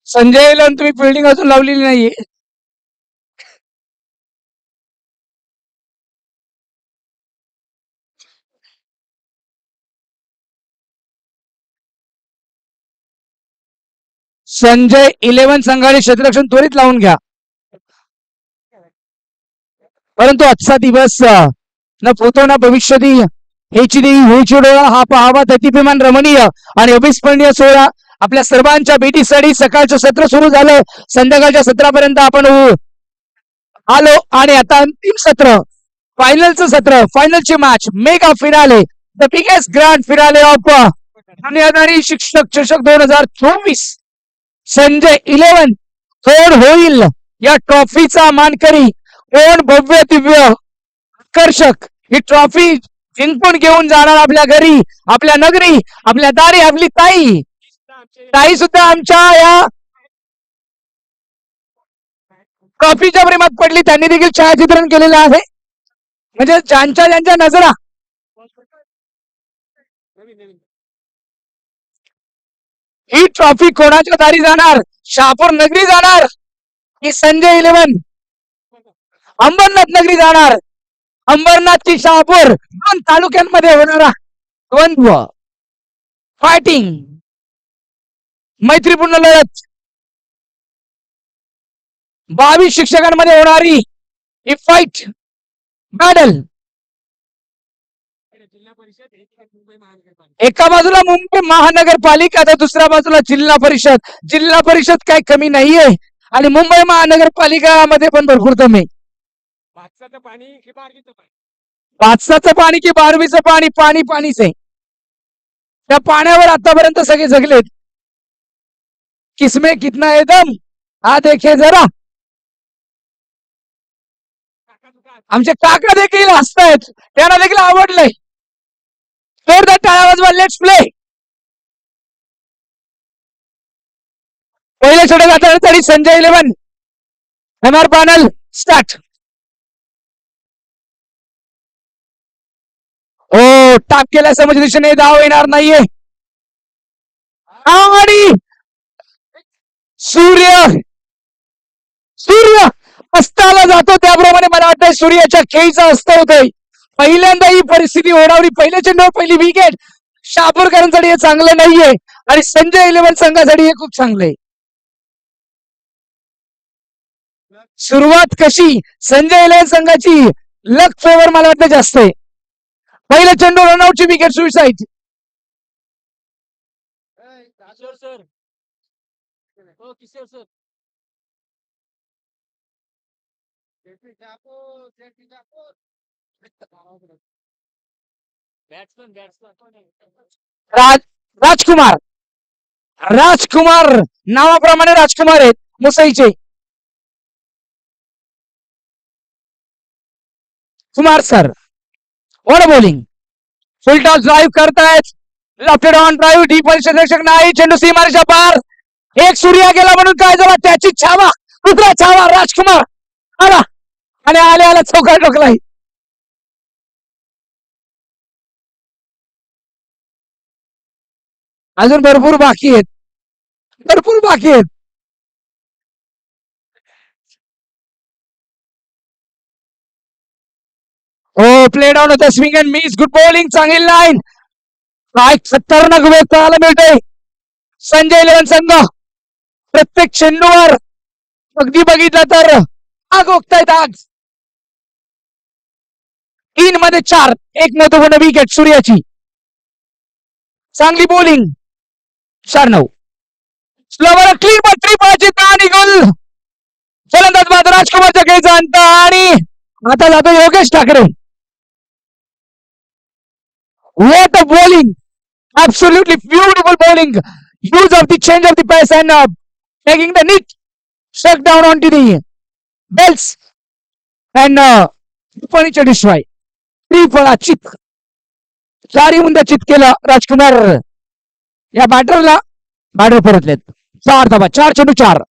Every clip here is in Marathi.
संजयला तुम्ही फिल्डिंग अजून लावलेली नाहीये. संजय 11 संघाने क्षेत्ररक्षण त्वरित लावून घ्या. परंतु आजचा दिवस न भूतो न भविष्यती हेची देवी होईची डोळा हा पाहावा अतिभिमान रमणीय आणि अविस्मरणीय सोहळा आपल्या सर्वांच्या भेटीसाठी सकाळचं सत्र सुरू झालं. संध्याकाळच्या सत्रापर्यंत आपण आलो आणि आता अंतिम सत्र, फायनलचं सत्र, फायनलची match, mega finale, the biggest grand finale of Duniyadari Shikshak Chashak 2024. Sanjay 11 कोण होईल या ट्रॉफीचा मानकरी, कोण भव्य दिव्य आकर्षक ही ट्रॉफी जिंकून घेऊन जाणार आपल्या घरी, आपल्या नगरी, आपल्या दारी. आपली ताई ताई सुद्धा आमच्या या ट्रॉफीच्या प्रेमात पडली. त्यांनी देखील छायाचित्रण केलेलं आहे. म्हणजे ज्यांच्या ज्यांच्या नजरा ही ट्रॉफी कोणाच्या दारी जाणार, शहापूर नगरी जाणार की संजय 11 अंबरनाथ नगरी जाणार. अंबरनाथ की शहापूर दोन तालुक्यांमध्ये होणारा द्वंद्व, फायटिंग, मैत्रीपूर्ण लढत, 22 शिक्षकांमध्ये होणारी ही फाईट बॅटल. एका बाजूला मुंबई महानगरपालिका तर दुसऱ्या बाजूला जिल्हा परिषद. जिल्हा परिषद काही कमी नाहीये आणि मुंबई महानगरपालिका मध्ये पण भरपूर कमी. पाचसाचं पाणी की बारवीचं पाणी, पाणी पाणीच आहे. त्या पाण्यावर आतापर्यंत सगळे जगलेत. किसमे कितना है दम हा देखे जरा. आमचे काका देखील हसतायत, त्यांना देखील आवडलंय. जोरदार टाळ्या वाजवा. Let's play. पहिले छोटे जाताना संजय 11 एमआर पॅनल स्टार्ट. हो, टाप केल्या समज दिशेने धाव येणार नाहीये आणि सूर्य सूर्य अस्ताला जातो त्याप्रमाणे मला वाटतं सूर्याच्या खेळीचा अस्त होतोय. पहिल्यांदा ही परिस्थिती ओढावली. पहिल्या चेंडूवर पहिली विकेट. शहापूरकरांसाठी हे चांगलं नाहीये आणि संजय 11 संघासाठी हे खूप चांगलं आहे. सुरुवात कशी संजय 11 संघाची लक फेवर मला वाटतं जास्त आहे. पहिलं चेंडू रनआउटची विकेट सुसाईड. राजकुमार राजकुमार नावाप्रमाणे राजकुमार आहेत मुसईचे. कुमार सर वर बॉलिंग. फुल टॉस ड्राईव्ह करतायत. लेफ्ट ऑन ड्राईव्ह डीप क्षेत्ररक्षक नाही. चेंडू सीमारेषा पार. एक सूर्या गेला म्हणून काय झाला, त्याची छावा, दुसरा छावा राजकुमार आला आणि आल्या चौकार टोकलाय. अजून भरपूर बाकी आहेत, भरपूर बाकी आहेत. हो, प्ले डाऊन होता. Swing and miss. Good bowling. चांगली लाईन. काय खतरनाक वेग पाहायला मिळतोय संजय 11 संघ. प्रत्येक चेंडूवर अगदी बघितलं तर आग ओकतायत आग. 3 मध्ये 4. एक महत्वपूर्ण विकेट सूर्याची. चांगली बॉलिंग. 4-9. स्लोवर क्लीन त्रिफळाची आणि गोल. फलंदाज बाद राजकुमारच्या खेळचा अंत आणि आता जातो Yogesh Thackeray. What a bowling! Absolutely beautiful bowling. Use of the change of the pace and taking the net struck down onto the bells and furniture destroy. त्रिफळा चित. 4 उंदा चित केलं राजकुमार. या बॅटरला बॅटर परतलेत. 4 धावा. 4 चेंडू 4.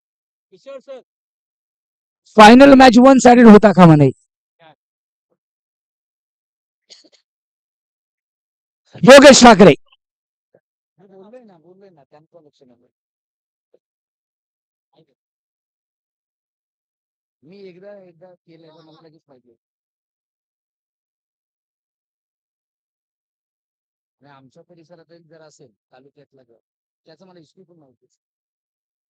फायनल मॅच 1 साइडेड होता का म्हणे. योगेश ठाकरे मी एकदा एकदा केलं मला लगेच पाहिजे आणि आमच्या परिसरात जर असेल तालुक्यातला जर त्याचं मला हिस्ट्री पण नव्हती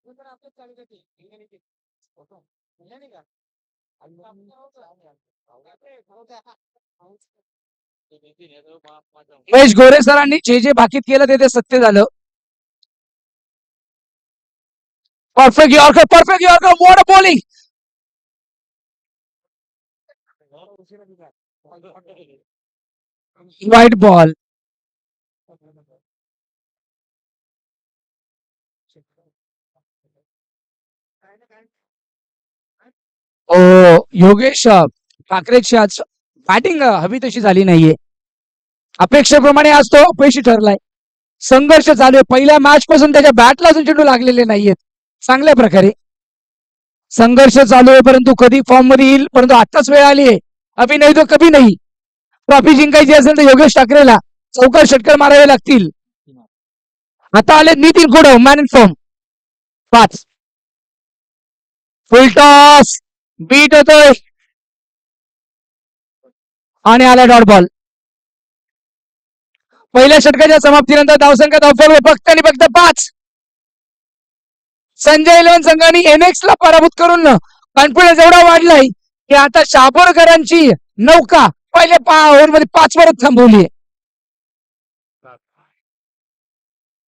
तर आपल्या तालुक्यात फोटो नाही का महेश गोरे सरांनी जे बाकीत केलं ते सत्य झालं परफेक्ट यॉर्कर मोड बॉलिंग वाईट बॉल ओ योगेश ठाकरेची आज बॅटिंग हवी तशी झाली नाहीये अपेक्षेप्रमाणे आज तो अपयशी ठरलाय संघर्ष चालू आहे पहिल्या मॅच पासून त्याच्या बॅटला अजून चेंडू लागलेले नाहीयेत चांगल्या प्रकारे संघर्ष चालू आहे परंतु कधी फॉर्म मध्ये येईल परंतु आताच वेळ आली आहे अभि नाही तो कभी नाही ट्रॉफी जिंकायची असेल तर योगेश ठाकरेला चौकार षटकार मारावे लागतील आता आले नितीन कुडव man in form 5 full toss beat होतोय आणि आला डॉट बॉल पहिल्या षटकाच्या समाप्तीनंतर धावसंख्या धावफलक फक्त आणि फक्त 5 संजय इलेव्हन संघाने एनएक्स ला पराभूत करून कॉन्फिडन्स एवढा वाढलाय की आता शापोरकरांची नौका पहिल्या ओव्हरमध्ये 5 वर थांबवली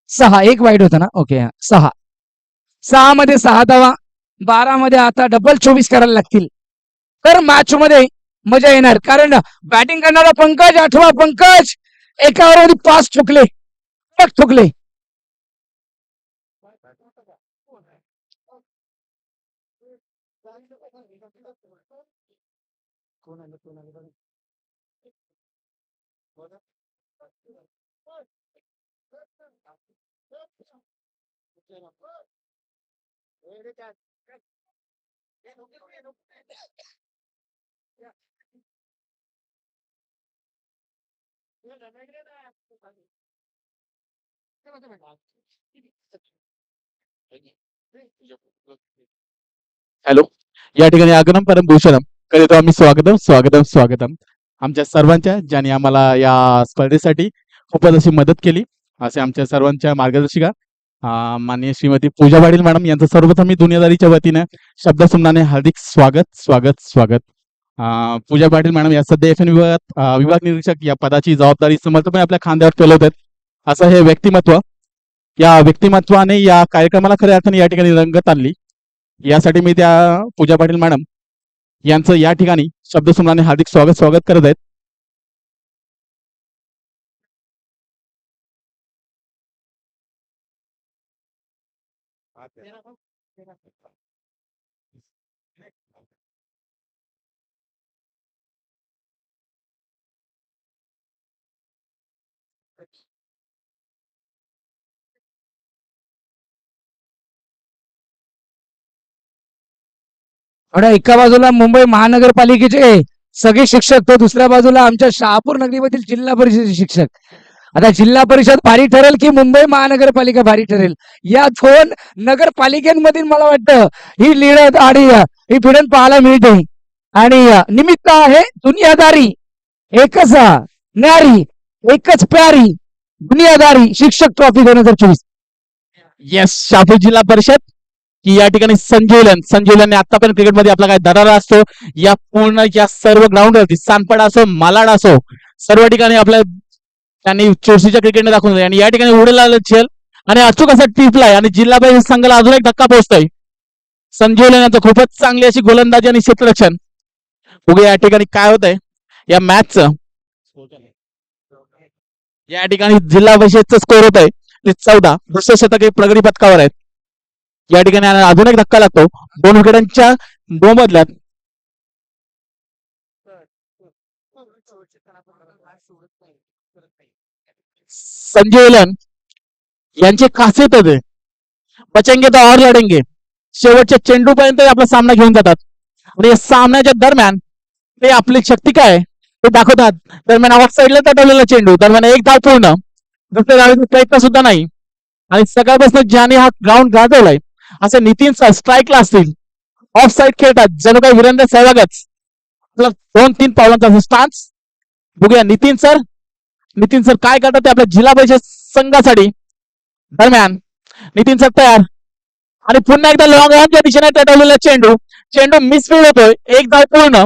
6 एक वाईट होता ना ओके 6 मध्ये 6 धावा 12 मध्ये आता डबल 24 करायला लागतील तर मॅच मध्ये मजा येणार कारण बॅटिंग करणारा पंकज आठवा पंकज एका ओव्हरमध्ये 5 ठोकले हॅलो या ठिकाणी आगनम परमभूषणम करीतो आम्ही स्वागतम आमच्या सर्वांच्या ज्यांनी आम्हाला या स्पर्धेसाठी खूपच अशी मदत केली असे आमच्या सर्वांच्या मार्गदर्शिका माननीय श्रीमती पूजा पाटील मॅडम यांचं सर्वप्रथम मी दुनियादारीच्या वतीने शब्दसुमनाने हार्दिक स्वागत पूजा पाटील मॅडम या सध्या FN विभाग निरीक्षक या पदाची जबाबदारी समर्थपणे आपल्या खांद्यावर पेलवत आहेत असं हे व्यक्तिमत्व या व्यक्तिमत्वाने या कार्यक्रमाला खऱ्या अर्थाने या ठिकाणी रंगत आणली यासाठी मी त्या पूजा पाटील मॅडम यांचं या ठिकाणी शब्दसुमनाने हार्दिक स्वागत करत आहेत एका बाजूला मुंबई महानगरपालिकेचे सगळे शिक्षक तर दुसऱ्या बाजूला आमच्या शहापूर नगरीमधील जिल्हा परिषद शिक्षक आता जिल्हा परिषद भारी ठरेल की मुंबई महानगरपालिका भारी ठरेल या 2 नगरपालिकांमधील मला वाटतं ही लढत आणि ही भिडंत पाहायला मिळते आणि निमित्त आहे दुनियादारी एकच न्यारी एकच प्यारी दुनियादारी शिक्षक ट्रॉफी 2024 येस शहापूर जिल्हा परिषद की या ठिकाणी संजीवलनने आतापर्यंत क्रिकेटमध्ये आपला काय दरारा असतो या पूर्ण या सर्व ग्राउंडवरती सानपाडा असो मालाड असो सर्व ठिकाणी आपल्या त्यांनी चोरशीच्या क्रिकेटने दाखवून आणि या ठिकाणी उडेला झेल आणि अचूक असा टिपलाय आणि जिल्हा परिषद संघाला अजून एक धक्का पोहोचतोय संजीवलन यांचं खूपच चांगली अशी गोलंदाजी आणि क्षेत्ररक्षण बघूया या ठिकाणी काय होत आहे या मॅचचं या ठिकाणी जिल्हा परिषदचं स्कोर होत आहे ते 14 दुसऱ्या शतकी प्रगती पथकावर आहेत या ठिकाणी अजून एक धक्का लागतो 2 विकेटांच्या 2 बदल्यात संजीवलन यांचे खासियत होते बचेंगे तो और लढेंगे शेवटच्या चेंडूपर्यंत आपला सामना घेऊन जातात आणि या सामन्याच्या दरम्यान ते आपली शक्ती काय ते दाखवतात दरम्यान आउट साईडला तटवलेला चेंडू दरम्यान एक धाव पूर्ण दुसऱ्या धावेचा प्रयत्न सुद्धा नाही आणि सकाळपासून ज्याने हा ग्राउंड गाजवलाय असे नितीन सर स्ट्राईकला असतील, ऑफ साईड खेळतात जणू काही वीरेंद्र सहवागच. 2-3 पावलांचा स्टान्स. बघूया नितीन सर काय करतात ते आपल्या जिल्हा परिषद संघासाठी. दरम्यान नितीन सर तयार आणि पुन्हा एकदा लॉंग रनच्या दिशेने टटवलेला चेंडू मिसफील्ड होतोय. एक धाव पूर्ण.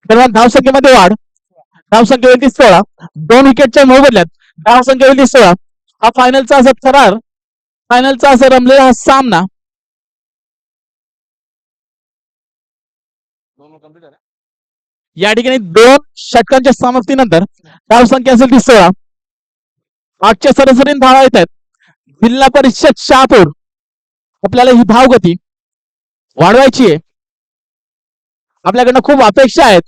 दरम्यान धावसंख्येमध्ये वाढ. धावसंख्या होती 16. 2 विकेटच्या मोबदल्यात धावसंख्या होती 16. हा फायनलचा असा रमलेला हा सामना. या ठिकाणी 2 षटकांच्या समाप्तीनंतर धावसंख्या असेल ती 16. 8च्या सरासरीने धावा येत आहेत. जिल्हा परिषद शहापूर आपल्याला ही धावगती वाढवायची आहे. आपल्याकडनं खूप अपेक्षा आहेत.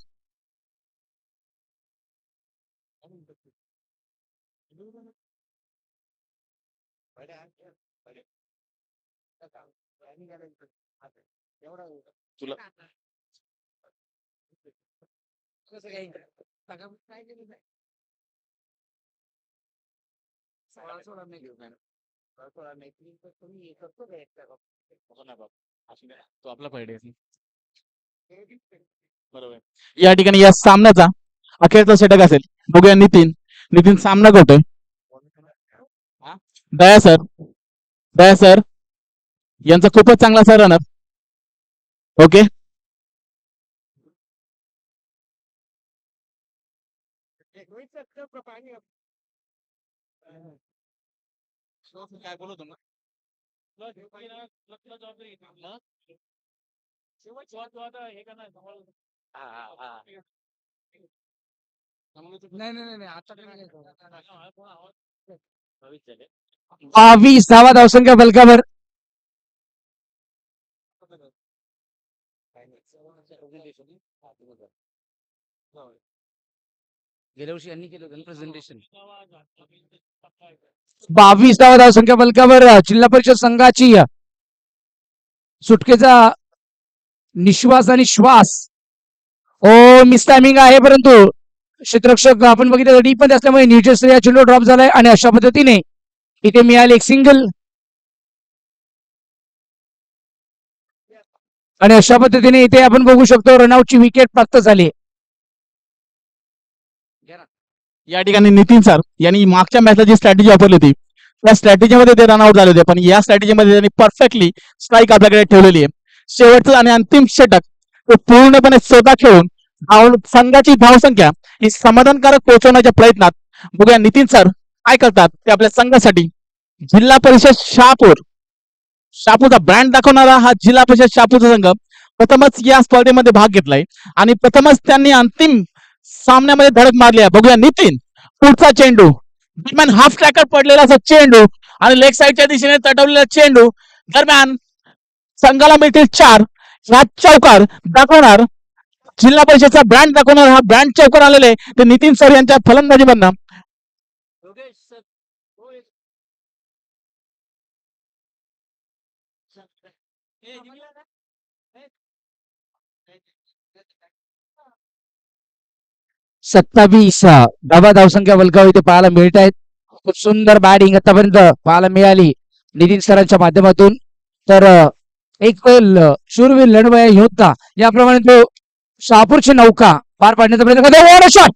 तो आपला पाहिजे बरोबर. या ठिकाणी या सामन्याचा अखेरचा षटक असेल. बघूया नितीन सामना करतोय. दया सर यांचा खूपच चांगला सर रनअप. ओके काय बोलतो ना नाही आता 20 धावा धावसंख्या बलकावर. गेल्या वर्षी यांनी केलं होतं प्रेझेंटेशन. 22 धावा धावसंख्या बलकावर जिल्हा परिषद संघाची सुटकेचा निश्वास आणि श्वास. मिस टायमिंग आहे परंतु क्षेत्ररक्षक आपण बघितलं डीप मध्ये असल्यामुळे न्यूजर्सी या चेंडू ड्रॉप झालाय आणि अशा पद्धतीने इथे मिळाले एक सिंगल. आणि अशा पद्धतीने इथे आपण बघू शकतो रनआउटची विकेट प्राप्त झाली. या ठिकाणी नितीन सर यांनी मागच्या मॅचला जी स्ट्रॅटेजी वापरली होती त्या स्ट्रॅटेजीमध्ये ते रनआउट झाले होते, पण या स्ट्रॅटेजीमध्ये त्यांनी परफेक्टली स्ट्राईक आपल्याकडे ठेवलेली आहे. शेवटचं आणि अंतिम षटक तो पूर्णपणे स्वतः खेळून संघाची धावसंख्या ही समाधानकारक पोहोचवण्याच्या प्रयत्नात. बघूया नितीन सर काय करतात ते आपल्या संघासाठी. जिल्हा परिषद शहापूरचा ब्रँड दाखवणारा हा जिल्हा परिषद शहापूरचा संघ प्रथमच या स्पर्धेमध्ये भाग घेतलाय आणि प्रथमच त्यांनी अंतिम सामन्यामध्ये धडक मारली आहे. बघूया नितीन पुढचा चेंडू दरम्यान हाफ ट्रॅकर पडलेला असा चेंडू आणि लेग साईडच्या दिशेने तटवलेला चेंडू. दरम्यान संघाला मिळतील 4. ह्या चौकार दाखवणार जिल्हा परिषदचा ब्रँड दाखवणार हा ब्रँड चौकार आलेले ते नितीन सर यांच्या फलंदाजीमधनं. सत्तावीस धावा धावसंख्या बलकावर इथे पाहायला मिळत आहेत. खूप सुंदर बॅटिंग आतापर्यंत पाहायला मिळाली नितीन सरांच्या माध्यमातून. तर एक शूरवीर लढवया योद्धा याप्रमाणे तो शहापूरची नौका पार पाडण्याचा प्रयत्न करतो. What a shot,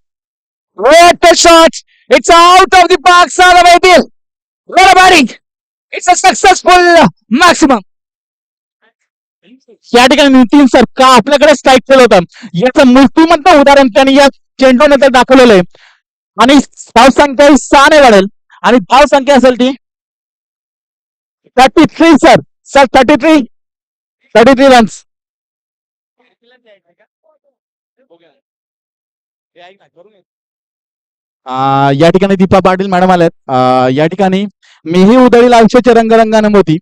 what a shot, it's out of the park. सारा बैठील what a batting, it's a successful maximum. या ठिकाणी नितीन सर का आपल्याकडे स्ट्राईक केलं होतं याचं मूर्तिमंत उदाहरण त्यांनी या चेंडू नंतर दाखवलेलं आहे. आणि धावसंख्या ही 6 ने वाढेल आणि धावसंख्या असेल ती 33 सर 33 रन्स. या ठिकाणी दीपा पाटील मॅडम आल्यात. या ठिकाणी मीही उधळी आयुष्याच्या रंगरंगाने मोती,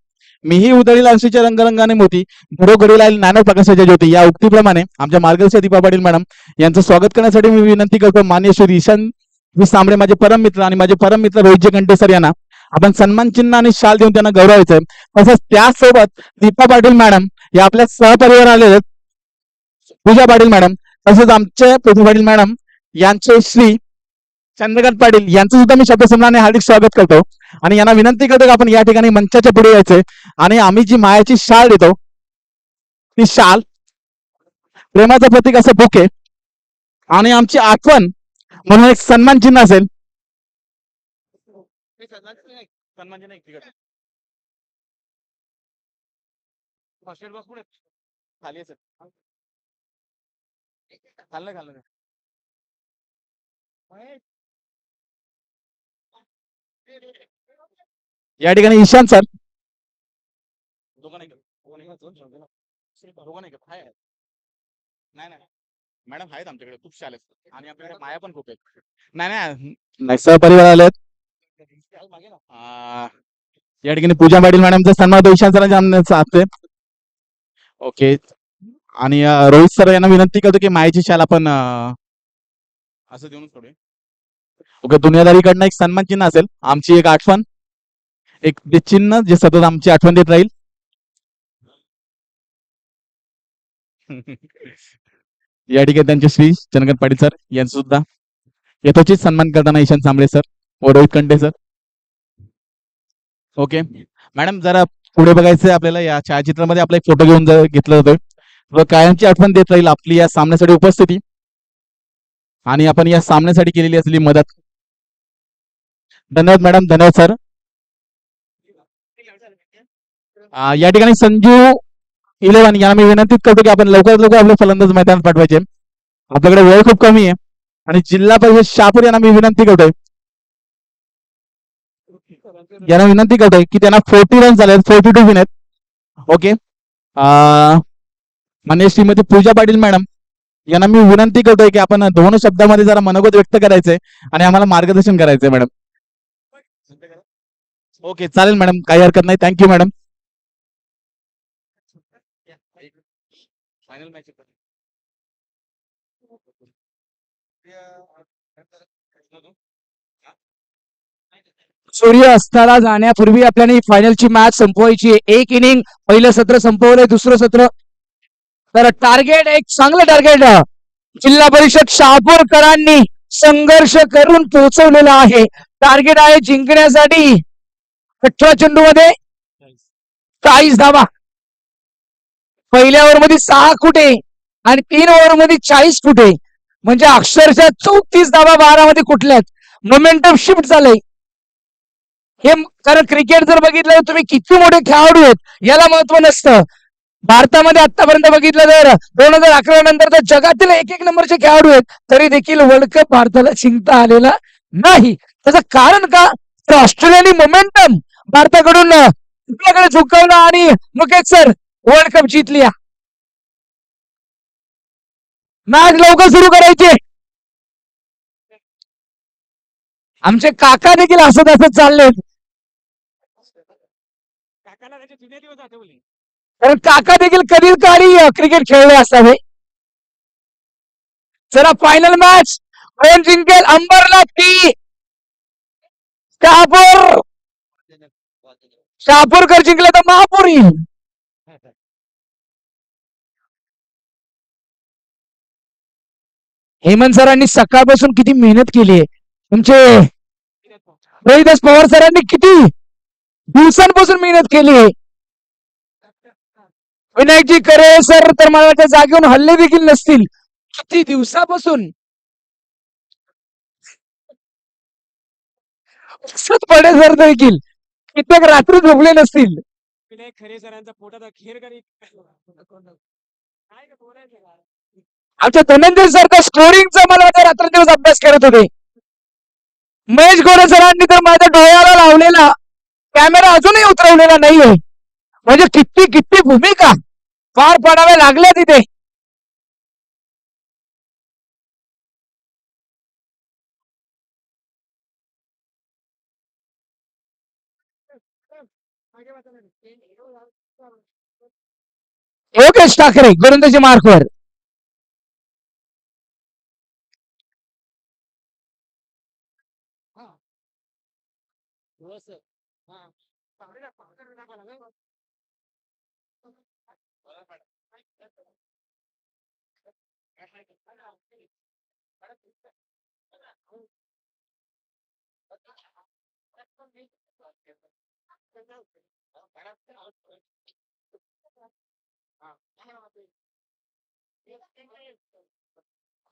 मीही उधळी आयुष्याच्या रंगरंगाने मोती, घरोघरीला ज्ञान प्रकाशाच्या ज्योती या उक्तीप्रमाणे आमच्या मार्गदर्शक दीपा पाटील मॅडम यांचं स्वागत करण्यासाठी मी विनंती करतो माननीय श्री ईशान सांबळे माझे परम मित्र आणि माझे परम मित्र रोहितजी कंटे सर यांना आपण सन्मान चिन्ह आणि शाल देऊन त्यांना गौरवायचं. तसंच त्यासोबत दीपा पाटील मॅडम या आपल्या सहपरिवार आलेले पूजा पाटील मॅडम तसंच आमचे पूजा पाटील मॅडम यांचे श्री चंद्रकांत पाटील यांचं सुद्धा मी शब्दसन्मानाने हार्दिक स्वागत करतो आणि यांना विनंती करतो की आपण या ठिकाणी मंचाच्या पुढे यायचंय आणि आम्ही जी मायाची शाल देतो ती शाल प्रेमाचं प्रतीक असं बुके आणि आमची आठवण म्हणून एक सन्मान चिन्ह असेल. या ठिकाणी ईशान सर मॅडम आहेत आमच्याकडे खूप शाल आहेत आणि आपल्याकडे माया पण खूप आहेत. नाही सहपरिवार आलेत. या ठिकाणी पूजा पाटील मॅडमचा सन्मान ईशान सरांच्या असते. ओके आणि रोहित सर यांना विनंती करतो की मायेची शाल आपण असं देऊन सोडूया. ओके दुनियादारीकडनं एक सन्मान चिन्ह असेल आमची एक आठवण एक ते चिन्ह जे सतत आमची आठवण देत राहील. या ठिकाणी त्यांचे श्री चंद्रकांत पाटील सर यांचं सुद्धा यथोचित सन्मान करताना ईशान सांबळे सर व रोहित कंटे सर. ओके मॅडम जरा पुढे बघायचंय आपल्याला या छायाचित्रामध्ये आपला एक फोटो घेऊन घेतला जातोय व कायमची आठवण देत राहील आपली या सामन्यासाठी उपस्थिती आणि आपण या सामन्यासाठी केलेली असलेली मदत. धन्यवाद मॅडम धन्यवाद सर. या ठिकाणी संजू 11 यांना मी विनंती करतो की आपण लवकरात लवकर आपले फलंदाज मैदानात पाठवायचे आपल्याकडे वेळ खूप कमी आहे आणि जिल्हा परिषद शहापूर यांना मी विनंती करतोय की त्यांना 40 रन झाले 42 विन आहेत. ओके मान्य श्रीमती पूजा पाटील मॅडम यांना मी विनंती करतोय की आपण 2 शब्दामध्ये जरा मनोगत व्यक्त करायचंय आणि आम्हाला मार्गदर्शन करायचंय मॅडम. ओके चालेल मॅडम काही हरकत नाही थँक्यू मॅडम. सूर्य अस्ताला जाण्यापूर्वी आपल्याला फायनलची मॅच संपवायची आहे. एक इनिंग पहिलं सत्र संपवलंय दुसरं सत्र तर टार्गेट एक चांगलं टार्गेट जिल्हा परिषद शहापूरकरांनी संघर्ष करून पोहोचवलेला आहे. टार्गेट आहे जिंकण्यासाठी 18 चेंडू मध्ये 40 धावा पहिल्या ओव्हर मध्ये 6 फुटे आणि 3 ओव्हर मध्ये 40 फुटे म्हणजे अक्षरशः 34 धावा 12 मध्ये कुठल्यात मोमेंटम शिफ्ट झालंय. हे कारण क्रिकेट जर बघितलं तर तुम्ही किती मोठे खेळाडू आहेत याला महत्व नसतं. भारतामध्ये आतापर्यंत बघितलं तर 2011 नंतर तर जगातील एक नंबरचे खेळाडू आहेत तरी देखील वर्ल्ड कप भारताला जिंकता आलेला नाही. त्याचं कारण का तर ऑस्ट्रेलियाने मोमेंटम भारताकडून आपल्याकडे झुकवलं आणि मुकेश सर वर्ल्ड कप जिंकली. मॅच लवकर सुरू करायचे. आमचे काका देखील असत असत चालले कारण काका देखील कधीच काळी क्रिकेट खेळले असावे. चला फायनल मॅच कोण जिंकेल अंबरनाथ की शहापूर. शहापूरकर जिंकले तर महापूर येईल. हेमंत सरांनी सकाळपासून किती मेहनत केली आहे. तुमचे रोहिदास पवार सरांनी किती दिवसांपासून मेहनत केली आहे. विनायकजी करे सर तर मला त्या जागेवरून हल्ले देखील नसतील किती दिवसापासून पडे सर देखील कित्येक रात्री झोपले नसतील. विनायक खरे सरांचा पोटाचा खेर करी आमच्या धनंजय सर तर स्कोरिंगचा मला वाटतं रात्रदिवस अभ्यास करत होते. महेश गोरे सरांनी तर माझ्या डोळ्याला लावलेला कॅमेरा अजूनही उतरवलेला नाहीये म्हणजे किती किती भूमिका पार पाडाव्या लागल्या तिथे. योगेश ठाकरे गोलंदाजी मार्कवर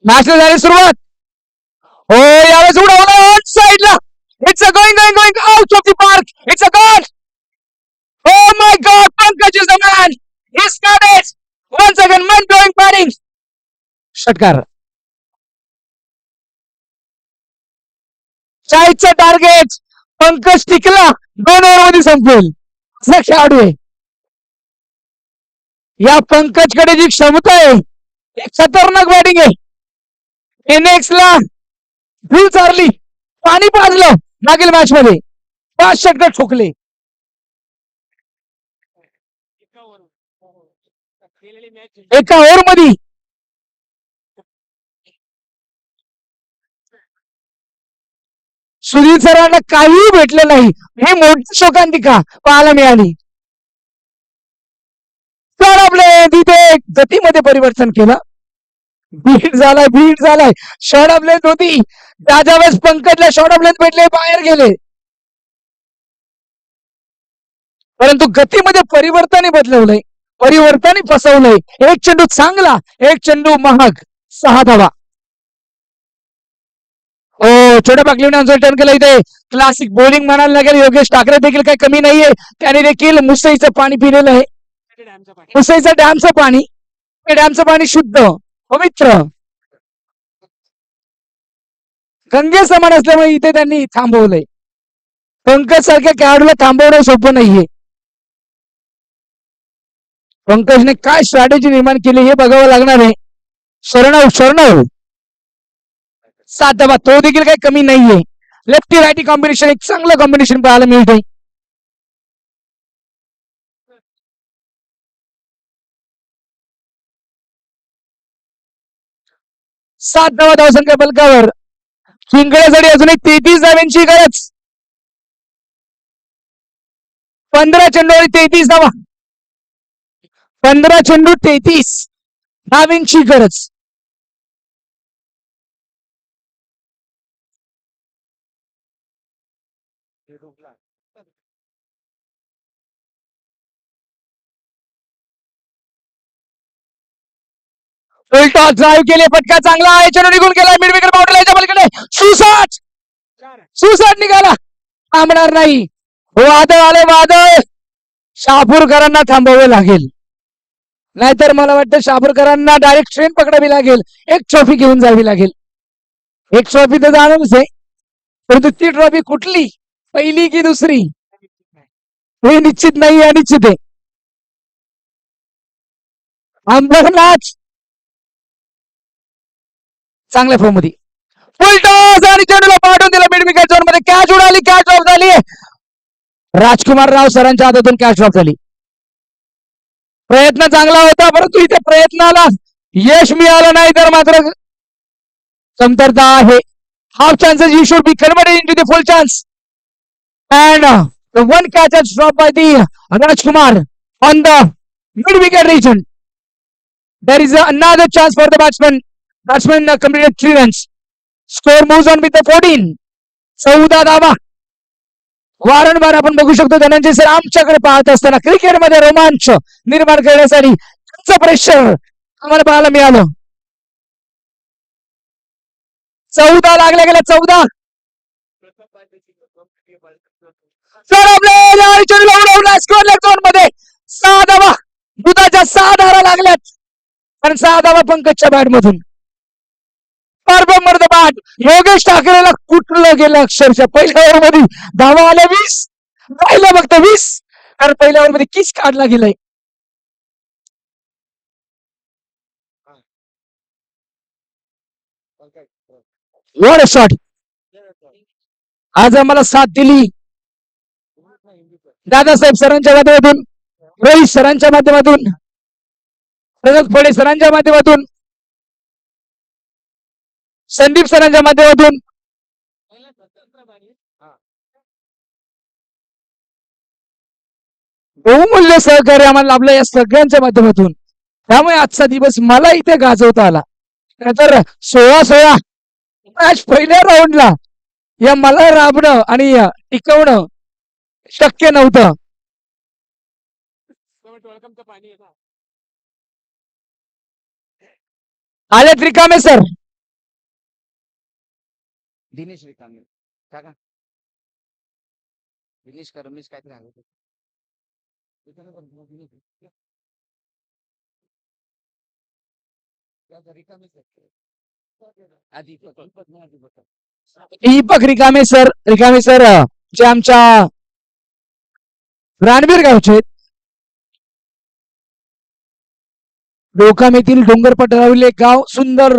मॅचला झाली सुरुवात. हो यावेळेस उडवलं ऑन साइडला. It's a going out of the park. It's a God. Oh my God! Pankaj is the man. He's got it. Once again, man blowing batting. षटकार. चायचं टार्गेट पंकज टिकला. 2 ओव्हरमध्ये संपवेल असा खेळाडू आहे. या पंकजकडे जी क्षमता आहे एक खतरनाक बॅटिंग आहे. इनिंग्सला धूळ चारली, पाणी पाजलं मागील मॅच मध्ये. 5 षटकार ठोकले. एका ओव्हर मध्ये सुधीर सरांना काहीही भेटलं नाही. ही मोठी शोकांतिका पाहायला मिळाली. तर आपले तिथे गतीमध्ये परिवर्तन केलं. बीट झालाय शॉर्ट ऑफ लेंथ होती. त्याच्या वेळेस पंकजला शॉर्ट ऑफ लेंथ भेटले, बाहेर गेले. परंतु गतीमध्ये परिवर्तन बदलवलंय, परिवर्तन फसवलंय. एक चेंडू चांगला, एक चेंडू महाग. 6 धावा. हो छोट्या पाकलीने टर्न केलं. इथे क्लासिक बॉलिंग म्हणायला लागेल. योगेश ठाकरे देखील काही कमी नाहीये. त्याने देखील मुसईचं पाणी पिलेलं आहे. मुसईचं डॅमचं पाणी, हे डॅमचं पाणी शुद्ध पवित्र गंगे समान असल्यामुळे इथे त्यांनी थांबवलंय. पंकज सारख्या खेळाडूला थांबवणं सोपं नाहीये. पंकजने काय स्ट्रॅटेजी निर्माण केली हे बघावं लागणार आहे. शरणव 7 धावा. तो देखील काही कमी नाहीये. लेफ्टी रायटी कॉम्बिनेशन, एक चांगलं कॉम्बिनेशन पाहायला मिळतंय. 7 धावा धावसंख्या बलकावर. किंगड्यासाठी अजून एक 33 धाव्यांची गरज. 15 चेंडूवर 33 धावा. 15 चेंडू 33 धाव्यांची गरज. फुल टॉस ड्राईव्ह केले, फटका चांगला आहे. चेंडू निघून गेला मिड विकेट बाउंड्रीच्या पलीकडे. सुसाट निघाला, थांबणार नाही. वादळ आले वादळ. शहापूरकरांना थांबवावे लागेल, नाहीतर मला वाटतं शहापूरकरांना डायरेक्ट ट्रेन पकडावी लागेल. एक ट्रॉफी घेऊन जावी लागेल. एक ट्रॉफी तर जाणारच आहे, परंतु ती ट्रॉफी कुठली, पहिली की दुसरी हे निश्चित नाही, अनिश्चित आहे. अंबरनाथ चांगल्या फॉर्म मध्ये. फुल टॉस आणि चेंडूला पाठवून दिला मिड विकेट झोन मध्ये. कॅच उडाली, कॅच ड्रॉप झाली. राजकुमार राव सरांच्या हातातून कॅच ड्रॉप झाली. प्रयत्न चांगला होता, परंतु इथे प्रयत्नाला यश मिळालं नाही, तर मात्र कमतरता आहे. Half chances you should be converted into the full chance. And the one catch has dropped by the Rajkumar on the mid-wicket region. There is another chance for the batsman. Batsman completed 3 runs. Score moves on with the 14. 14 धावा. वारंवार आपण बघू शकतो धनंजय सर आमच्याकडे पाहत असताना क्रिकेटमध्ये रोमांच निर्माण करण्यासाठी त्यांचं प्रेशर आम्हाला पाहायला मिळालं. 14 लागल्या गेल्या. 14 स्कोर लेग झोन मध्ये. 6 धावा. दुधाच्या 6 धारा लागल्यात, आणि 6 धावा पंकजच्या बॅट मधून. बॅट योगेश ठाकरेला कुठलं गेलं अक्षरशः. पहिल्या ओव्हर मध्ये धावा आल्या 20, राहिलं फक्त 20, कारण पहिल्या ओव्हर मध्ये किस काढला गेलाय. What a shot. आज आम्हाला साथ दिली दादासाहेब सरांच्या माध्यमातून, रोहित सरांच्या माध्यमातून, प्रगत फडे सरांच्या माध्यमातून, संदीप सरांच्या माध्यमातून. बहुमूल्य सहकार्य आम्हाला लाभलं या सगळ्यांच्या माध्यमातून. त्यामुळे आजचा दिवस मला इथे गाजवता आला. तर 16-16 मॅच पहिल्या राऊंडला या मला राबणं आणि टिकवणं शक्य नव्हतं. आलेत रिकामे सर. दिनेश रिकांगे काका दिनेश का रमेश काहीतरी आलं होतं. रिकामेच आहेत. आधी दीपक नाही आधी बघा. दीपक रिकामे सर जे आमच्या रणबीर गावचे आहेत. रोकाम येथील डोंगर पठारावरील एक गाव सुंदर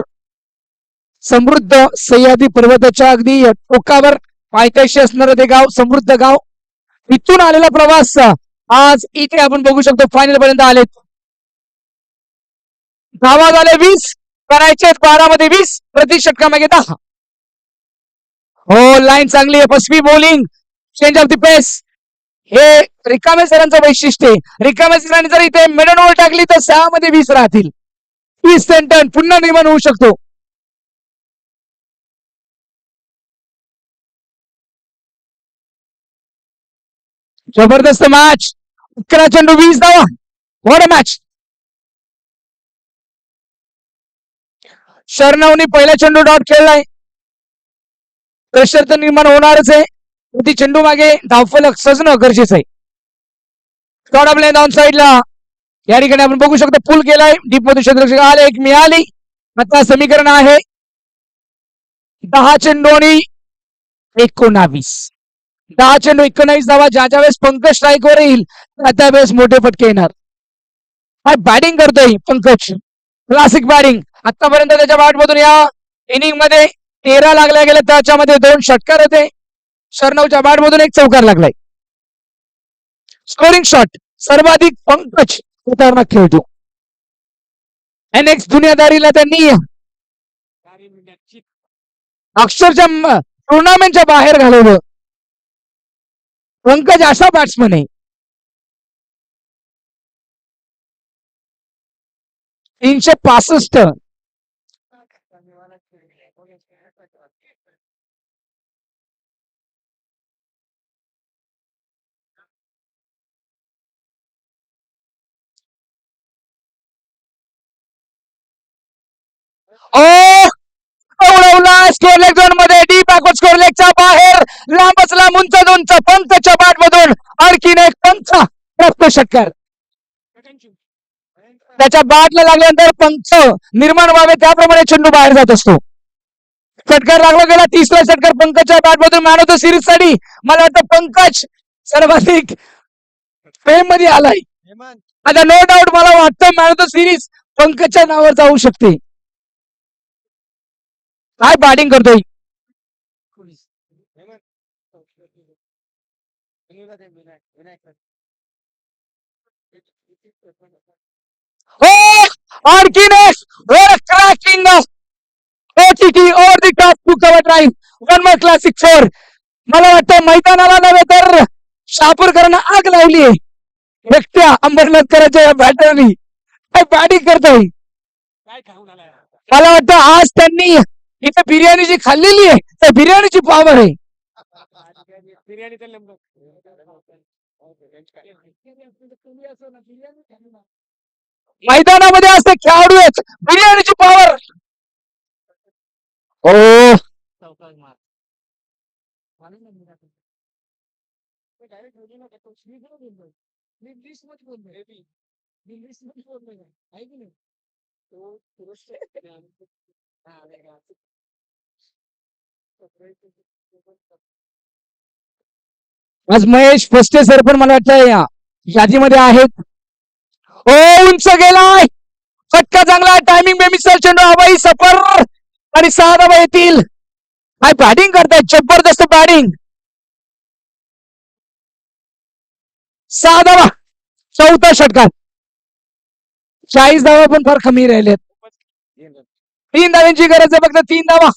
समृद्ध सह्याद्री पर्वताच्या अगदी टोकावर पायथ्याशी असणारं ते गाव समृद्ध गाव. इथून आलेला प्रवास आज इथे आपण बघू शकतो फायनल पर्यंत आलेत. धावा झाले 20 करायचे 12 मध्ये 20 प्रति षटकामागे 10. हो लाईन चांगली आहे. फसवी बॉलिंग चेंज ऑफ द पेस हे रिकामे सरांचं वैशिष्ट्य आहे. रिकामे सरांनी जर इथे मिडन ओव्हर टाकली तर 6 मध्ये 20 राहतील. 20 सेंटन पुन्हा निर्माण होऊ शकतो. जबरदस्त मॅच 11 चेंडू 20 धावा. What a match. शरणवनी पहिला चेंडू डॉट खेळलाय. प्रेशर तर निर्माण होणारच आहे. प्रति चेंडू मागे धावफलक सजणं गरजेचं आहे. शॉट ऑफ लेंथ ऑन साईडला या ठिकाणी आपण बघू शकतो पूल केलाय. डीप मध्ये क्षेत्ररक्षक आले एक मिळाली. आता समीकरण आहे 10 चेंडू आणि 19. 10 चेंडू 19 धावा. ज्या वेळेस पंकज स्ट्राईक वर येईल त्या वेळेस मोठे फटके येणार. काय बॅटिंग करतोय पंकज. Classic batting. आतापर्यंत त्याच्या बॅटमधून या इनिंग मध्ये 13 लागल्या गेल्या. त्याच्यामध्ये 2 षटकार होते. शरणवच्या बॅटमधून एक चौकार लागलाय. स्कोरिंग शॉट सर्वाधिक पंकज खतरनाक खेळतो. एनएक्स दुनियादारीला त्यांनी अक्षरशः टुर्नामेंटच्या बाहेर घालवलं. पंकज असा बॅट्समन आहे. 365. स्कोर लेग झोन मध्ये डीप बॅकवर्ड स्कोर लेगच्या बाहेर लांबच लांब उंच पंकच्या बॅट मधून आणखीन एक पंच प्राप्त षटकार. त्याच्या बॅटला लागल्यानंतर पंच निर्माण व्हावे त्याप्रमाणे चेंडू बाहेर जात असतो. षटकार लागला गेला. 30रा षटकार पंकजच्या बॅट मधून मॅन ऑफ द सिरीज साठी मला वाटतं पंकज सर्वाधिक फेम मध्ये आलाय. आता नो डाऊट मला वाटतं मॅन ऑफ द सिरीज पंकजच्या नावावर जाऊ शकते. काय बॅटिंग करतोय. आणखीन cracking OTT over the top to cover drive. 1 more classic 4. मला वाटतं मैदानाला नव्हे तर शापूरकरांना आग लावली आहे. एकट्या अंबरनाथकरांच्या या बॅटरनी काय बॅटिंग करतोय. मला वाटतं आज त्यांनी इथे बिर्याणी जी खाल्लेली आहे त्या बिर्याणीची पावर आहे. मैदानामध्ये असते खेळाडू आहेत बिर्याणीची पावर. ओ आज महेश फस्टे सर पण मला वाटतं या यादीमध्ये आहेत. ओ उंच गेलाय. फटका चांगला टायमिंग बेमिसर चेंडू हवाई सफर आणि 6 धावा येतील. काय बॅटिंग करतायत. जबरदस्त बॅटिंग. 6 धावा 4था षटकार. 40 धावा पण फार कमी राहिलेत. 3 धाव्यांची गरज आहे फक्त 3 धावा.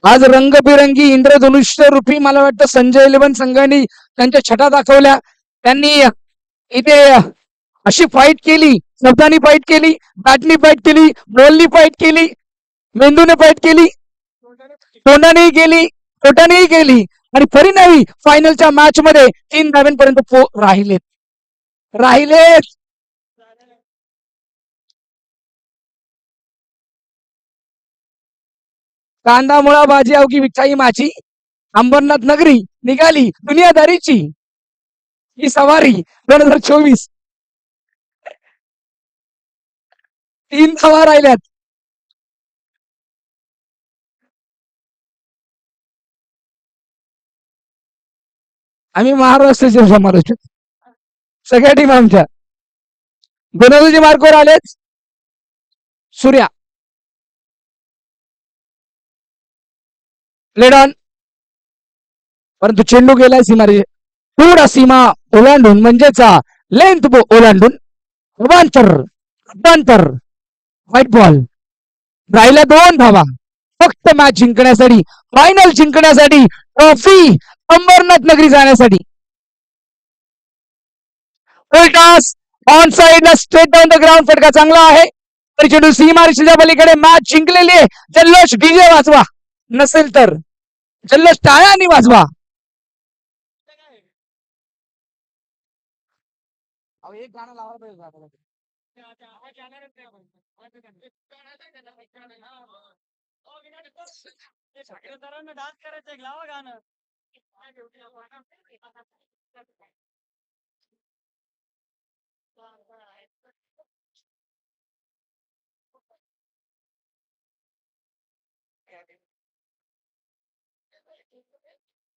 आज रंगबिरंगी इंद्रधनुष्य रूपी मला वाटतं संजय 11 संघाने त्यांच्या छटा दाखवल्या. त्यांनी इथे अशी फाईट केली, शब्दांनी फाईट केली, बॅटनी फाईट केली, बॉलनी फाईट केली, मेंदूने फाईट केली, तोंडानेही केली, पोटानेही केली आणि परिणामी फायनलच्या मॅच मध्ये 3 धाव्यांपर्यंत राहिलेत. कांदा मुळा भाजी अवघी मिठाई माझी, अंबरनाथ नगरी निघाली दुनियादारीची. ही सवारी 2024. 3 धावा राहिल्यात. आम्ही महाराष्ट्राचे समालोचक, सगळ्या टीम आमच्या. गोलंदाजी मार्कवर आलेच. सूर्या प्लेड ऑन, परंतु चेंडू गेलाय सीमारे, थोडा सीमा ओलांडून म्हणजेच लेंथ ओलांडून अवांतर व्हाईट बॉल. राहिल्या 2 धावा फक्त मॅच जिंकण्यासाठी, फायनल जिंकण्यासाठी, ट्रॉफी अंबरनाथ नगरी जाण्यासाठी. टॉस ऑन साइड ला स्ट्रेट डाऊन द ग्राउंड, फटका चांगला आहे. तर चेंडू सीमारेषेच्या पलीकडे, मॅच जिंकलेली आहे. जल्लोष डीजे वाजवा, नसेल तर जल्लोष टाळ्यांनी वाजवा. एक गाणं लावायला पाहिजे. डान्स करायचं, लावा गाणं.